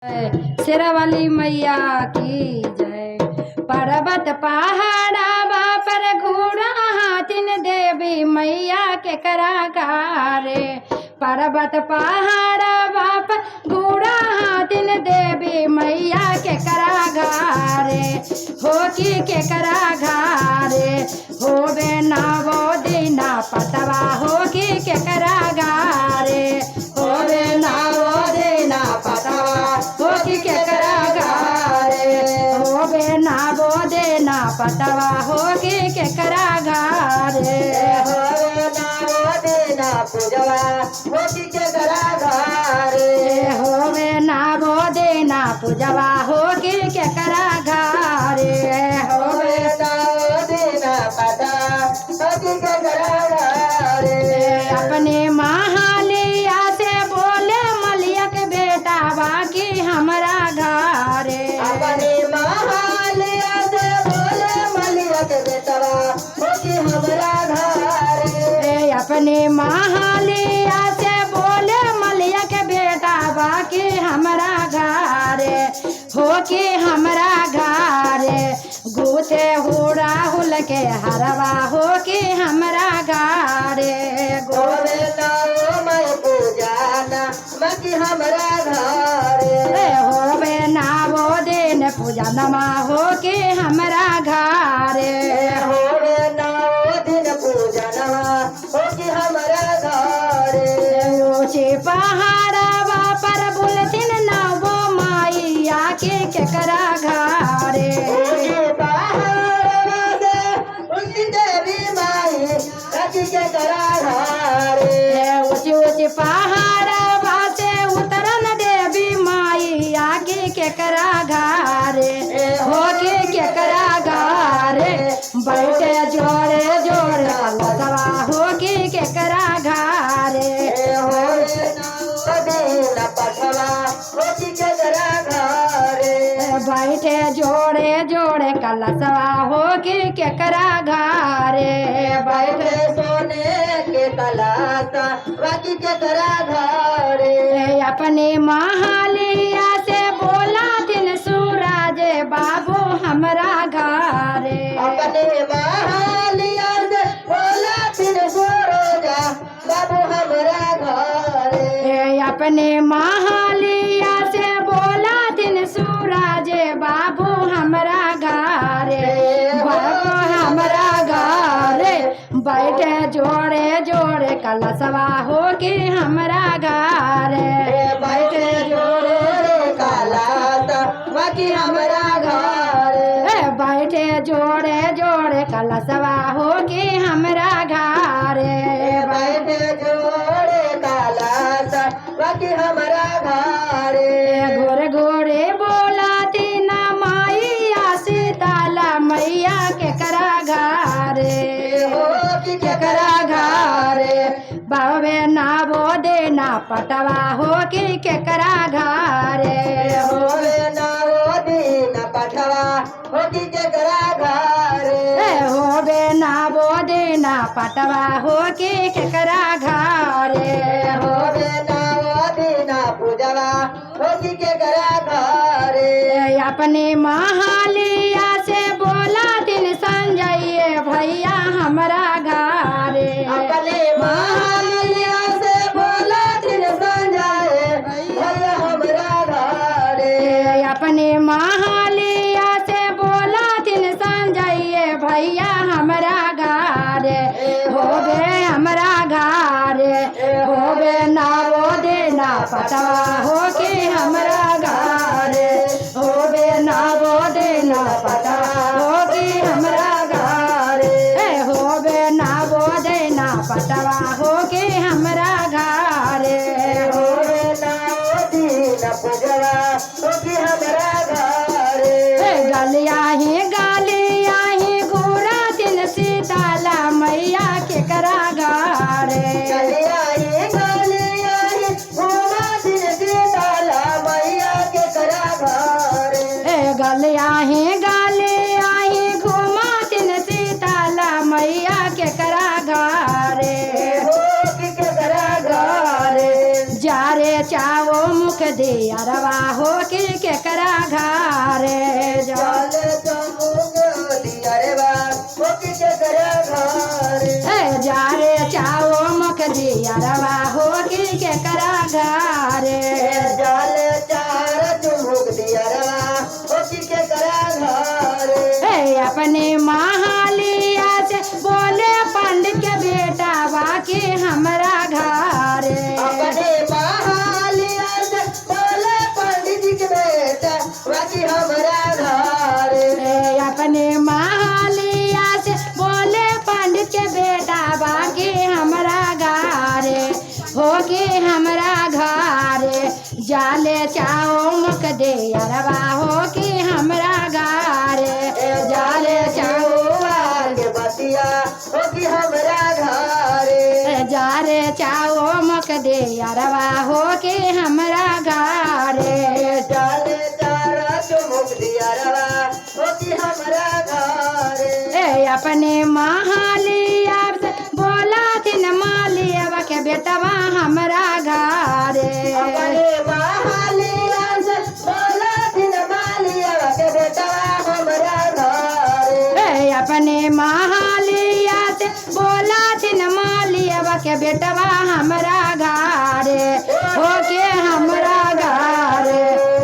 शेरावाली मैया की जय। पर्वत पहाड़ा पर घोड़ा हाथिन देवी मैया के कराकारे। पर्वत पहाड़ा पर घोड़ा हाथिन देवी मैया के करागारे। हो की के करागारे होवे नावो दीना पतवा हो की के करागारे। होवे नावो दीना पतवा हो की के करागारे। होवे नावो देना पतवा हो की के करागारे। होवे नावो देना पूजवा हो की के करागारे। होवे नावो देना पूजवा हो की के करागारे। होवे नावो देना पता हो की के करागारे। अपने महालिया से बोले मलिया के बेटा बाकी हमारा घरे। अपने महालिया से बोले मलिया के बेटवा हो की हमरा घरे। अपने महालिया से बोले मलिया के बेटा बाकी हमारा घरे हो के हमारा घरे। गूथे हुड़ा हुल के हरवा हो के हमारा घरे। होवे नावो मैं पूजाना बाकी हमरा घरे। होवे नावो दिन पूजा नमा हो के हमारा घरे। होवे नावो दिन पूजनवा हो की हमरा घरे। ऊंचे पहाड़वा पर बुलथिन नावो माइया के करा घरे। ऊंचे पहाड़वा से उनकी देवी माई रखी के करा घरे। ऊंचे ऊंचे पहाड़वा से उतरन देवी माइया के करा घरे। हो के करा घरे बैठे जोड़े जोड़े लसवा हो के करा घरे। होवे नावो दिन पठवा हो की के करा घरे। बैठे जोड़े जोड़े कलसवा हो के करा घरे। बैठे सोने के कलासा बाकी के करा घरे। अपने महालिया से बोला दिन सूरज बाबू हमरा घरे। अपने महालिया से बोला फिर सूरजा बाबू हमरा घरे। अपने महालिया से बोला दिन सूरज बाबू हमरा घरे। बाबू हमरा घरे बैठे जोड़े जोड़े कलसवा हो के हमरा घरे। बैठे जोड़े कलासा बाकी हमरा घरे। बैठे जोड़े जोड़े कलसवा हो के हमरा घरे। बैठे जोड़े कलासा बाकी हमरा घरे। घोरे घोरे बोला तीना माइया सीताला मैया के करा घरे। हो की के करा घरे बाबे नावो देना पटवा हो के करा घरे। होवे नावो दिन पठवा हो की के करा घरे। होवे नावो देना पटवा हो के करा घरे। होवे नावो दिन पूजवा हो की के करा घरे। अपने महालिया से बोला दिन संजय भैया हमरा घरे। अपने महालिया से बोला दिन संजय भैया हमरा घरे। अपने महालिया से बोला दिन संजय भैया हमरा घरे। होवे हमरा घरे होवे नावो देना पटवा हो के हमरा घरे। होवे नावो देना पटवा हो के हमरा घरे। होवे नावो देना पटवा हो के हमरा घरे। होवे नावो दिन पूजवा हो की हमरा घरे। गलिया ही घोड़ा दिन सीताला मैया के करा घरे। गलिया ही घोड़ा दिन सीताला मैया के करा घरे। गलिया ही घुमा दिन सीताला मैया के करा घरे। हो की के करा घरे। जारे चावो मुख दे अरवा हो के केकरा घारे जाल चमुक दियरवा हो की के करा घर जा रे चाओ मुख दियरवा हो कि केकरा घारे जाल चार चमुक दियरवा हो की के करा घर अपने महालिया से बोले पंडित के बेटा बाकी हमरा घारे अपने महालिया से बोले पंडित जी के बेटा बाकी हमारा घर अपने महालिया से बोले पंडित के बेटा बाकी हमरा घारे हो के हमरा घारे जाले चाओ मुख दे अरबा हो के हमरा घारे जाले चाओ के बतिया हो की हमारा घर जारे चाओ मुख दे अरबा हो के हमरा घारे जाल चार चमुक दियरवा हो की हमारा घर अपने महालिया से बोला थिन मालिया के बेटवा हमरा घारे अपने महालिया से बोला दिन मालिया के बेटा हमारा घर अपने महालिया से बोला थिन मालिया के बेटवा हमरा घारे हो के हमरा घारे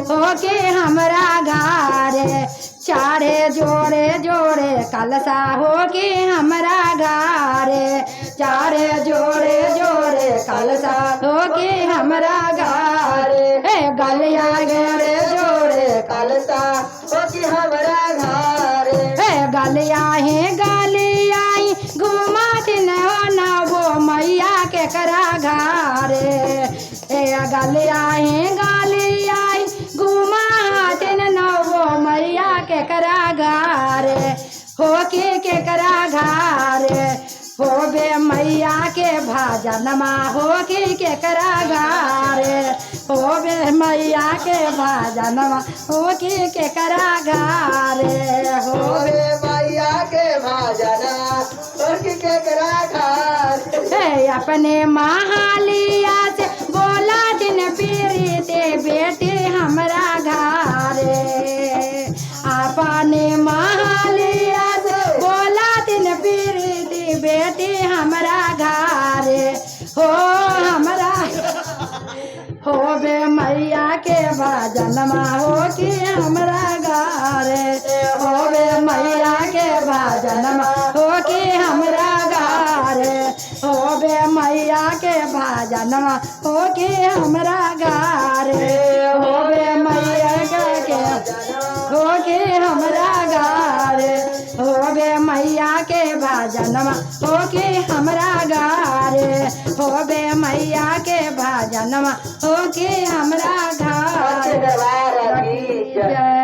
हो के हमरा घारे चारे जोड़े जोड़े कलसा हो के हमरा घारे चारे जोड़े जोड़े कलसा हो के हमरा घारे गलिया जोड़े जोड़े कलता हो की हमारा घर गलिया है गलिया घुमा दिन वो मैया के करा घारे गलिया है गलिया घुमा दिन वो मैया के करा घारे हो के करा घारे हो बे मैया के भाजनमा हो के करा घारे हो बे मैया के भाजनमा हो के करा घारे हो होवे मैया के भाजना और की के करा घर अपने महालिया से बोला दिन पीरी ते बेटे हमरा घारे अपने महालिया से बोला दिन पीरी ते बेटे हमरा घारे हो हमरा हो बे मैया के भजनमा हो कि हमरा घारे हो बे मैया के भजनमा हो कि हमरा घारे हो बे मैया के भजनमा हो कि हमरा घारे हो बे मैया के हो के हमरा घारे हो बे मैया के भजनमा हो के हमरा घारे हो बे मैया के भजनमा हो के हमरा घारे दरबार की जय।